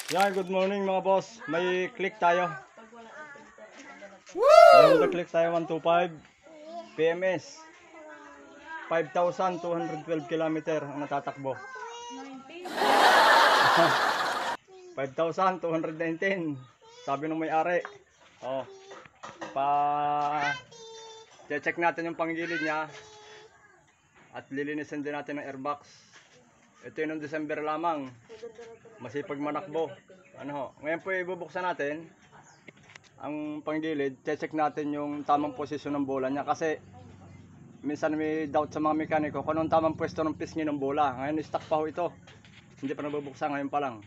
Yan, good morning mga boss. May click tayo. May click tayo 125 PMS. 5,212 km ang natatakbo. 5,219. Sabi ng may-ari. Oh. Check natin yung panggilid niya. At lilinisin din natin ng airbox. Ito yung December lamang. Masipag manakbo. Ngayon po ibubuksan natin ang panggilid. Check natin yung tamang posisyon ng bola niya kasi minsan may doubt sa mga mekaniko kung anong tamang pwesto ng pisngi ng bola. Ngayon stock pa ho ito. Hindi pa nabubuksan, ngayon pa lang.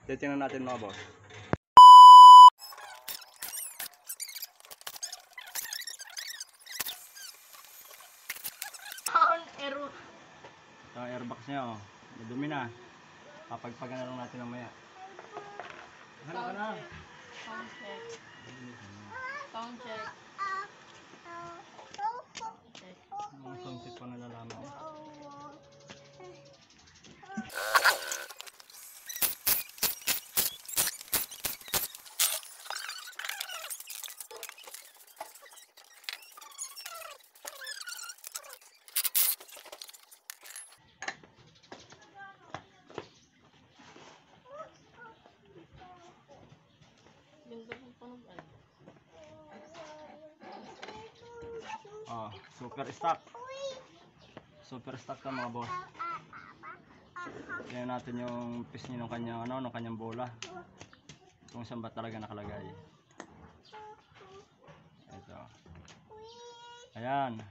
Titingnan natin mga boss. Ito ang airbox niya, oh. Madumi na. Papagpagan na lang natin mamaya. Hanap ka na. Sound check. Sound check. Check. Mga sound check pa na nalaman. Ganda ng panugan. Oh, super stock. Super stock ka mga boss. Tingnan natin yung pisngi ng kanyang ng kanyang bola. Kung saan ba talaga nakalagay. Ito. Ayan.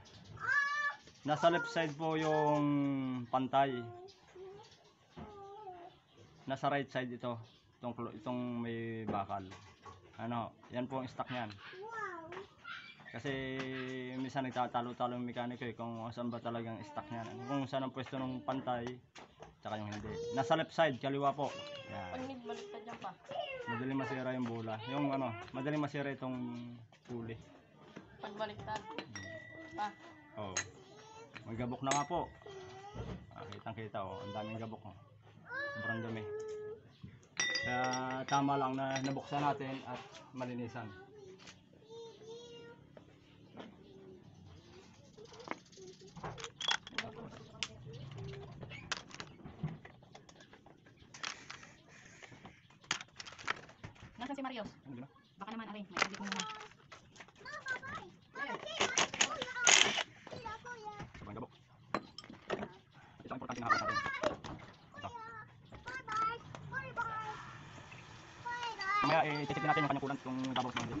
Nasa left side po yung pantay. Nasa right side ito. Itong may bakal. Yan po ang stock niyan. Kasi minsan nagtatalo-talo yung mekaniko kung saan ba talagang stock niyan. Kung saan ang pwesto ng pantay, tsaka yung hindi. Nasa left side, kaliwa po. Yan. Pag baliktad yan pa. Madaling masira yung bola. Yung madaling masira itong pulley. Pag baliktad. Pa. Oh. May gabok na nga po. Kitang-kita ang daming gabok. Sobrang dumi. Kaya tama lang na nabuksan natin at malinisan. Nasaan si Marios? Baka naman aray, may sabit mo naman. Sobrang gabok. Ito ang importante na hapon natin. Ito. Mamaya i-check natin yung kanyang kulant kung dabos mo hindi.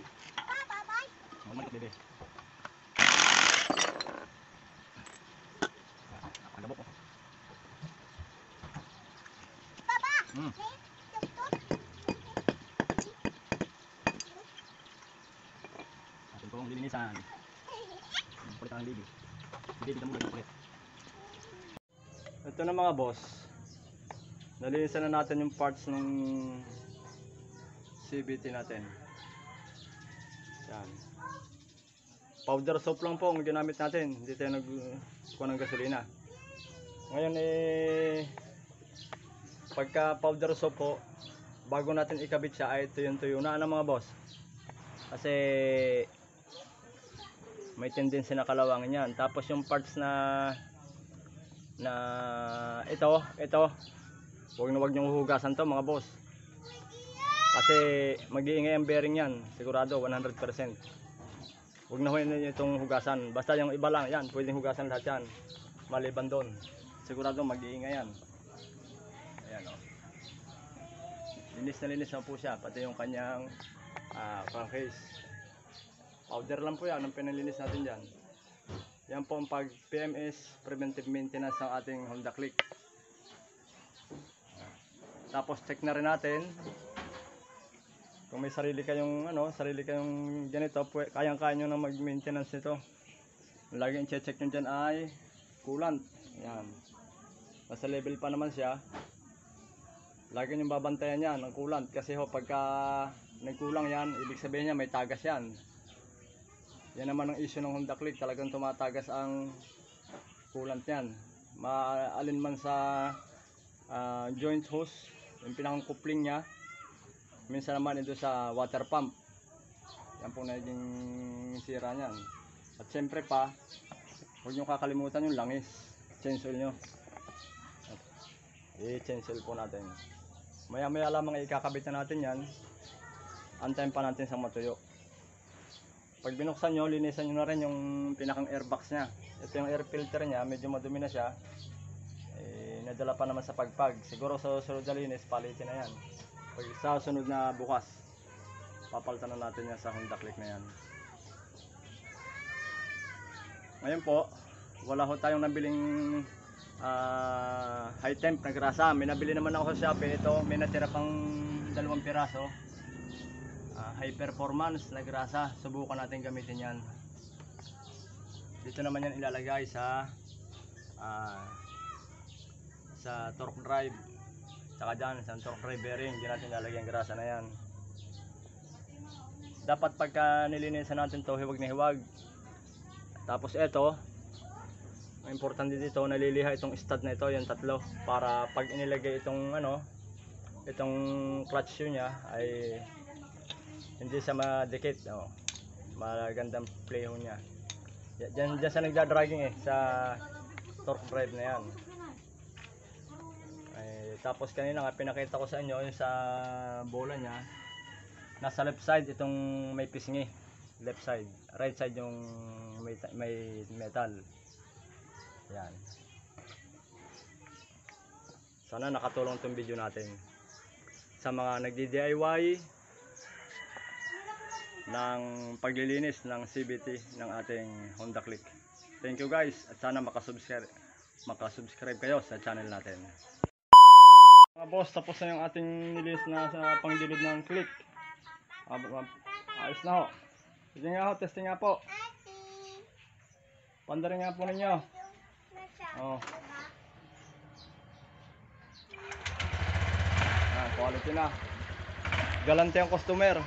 Malikot bebe. Ang gabok oh. Atin pong lilinisan. Kulit ang bibi. Hindi dito mo gagawin kulit. Ito na mga boss. Nalinisan na natin yung parts ng CVT natin. Yan. Powder soap lang po ang ginamit natin. Hindi tayo nagkuha ng gasolina. Ngayon pagka powder soap po, bago natin ikabit siya ay tuyo na mga boss. Kasi may tendency na kalawangin yan. Tapos yung parts na ito, huwag niyong huhugasan to mga boss. Kasi mag-iingay ang bearing yan, sigurado 100%. Huwag na huwag itong hugasan. Basta yung iba lang, yan, pwedeng hugasan lahat yan. Maliban doon, sigurado mag-iingay yan. Ayan o. Linis na linis na po siya, pati yung kanyang crankcase. Powder lang po yan, ang pinalinis natin dyan. Yan po ang pag PMS, preventive maintenance ng ating Honda Click. Tapos check na rin natin kung may sarili kayong ganito, kayang-kaya nyo na mag-maintenance nito. Lagi yung check nyo dyan ay coolant. Yan. Nasa level pa naman siya. Lagi nyo babantayan yan ang coolant kasi pagka nagkulang yan, ibig sabihin niya may tagas yan. Yan naman ang issue ng Honda Click, talagang tumatagas ang coolant yan. Maalin man sa joint hose yung pinakang coupling niya. Minsan naman ito sa water pump. Yan po naging sira niyan. At siyempre pa, huwag nyo kakalimutan yung langis. Change oil nyo. I-change oil po natin. Maya maya lamang ikakabit na natin yan. Antayin pa natin sa matuyo. Pag binuksan nyo, linisan nyo na rin yung pinakang airbox nya. Ito yung air filter nya, medyo madumi na siya. Nadala pa naman sa pagpag. Siguro sa sunod na linis, palitin na yan. Pag sa sunod na bukas, papalitan na natin yan sa Honda Click na yan. Ngayon po, wala ho tayong nabiling high temp na grasa. May nabili naman ako sa Shopee. Ito, may natira pang 2 piraso. High performance na grasa. Subukan natin gamitin yan. Dito naman yan ilalagay sa torque drive. Saka dyan sa torque drive bearing, hindi natin ilalagay ang grasa na yan. Dapat pagka nilinisan natin to, hiwag na hiwag. Tapos ito, ang importante dito, naliliha itong stud na ito, yung tatlo, para pag inilagay itong itong clutch shoe nya ay hindi siya madikit. Magandang play ho nya. Diyan sa nagda-dragging sa torque drive na yan. Tapos kanina nga pinakita ko sa inyo yung sa bola nya, nasa left side itong may pisngi, left side, right side yung may metal. Yan. Sana nakatulong itong video natin sa mga nagdi-DIY ng paglilinis ng CVT ng ating Honda Click. Thank you guys, at sana makasubscribe kayo sa channel natin. Mga boss, tapos na yung ating nilinis na sa pangdilid ng click. Ayos na ho. Sige nga ho, testing nga po. Pandarin nga po ninyo. Quality na. Galante ang customer.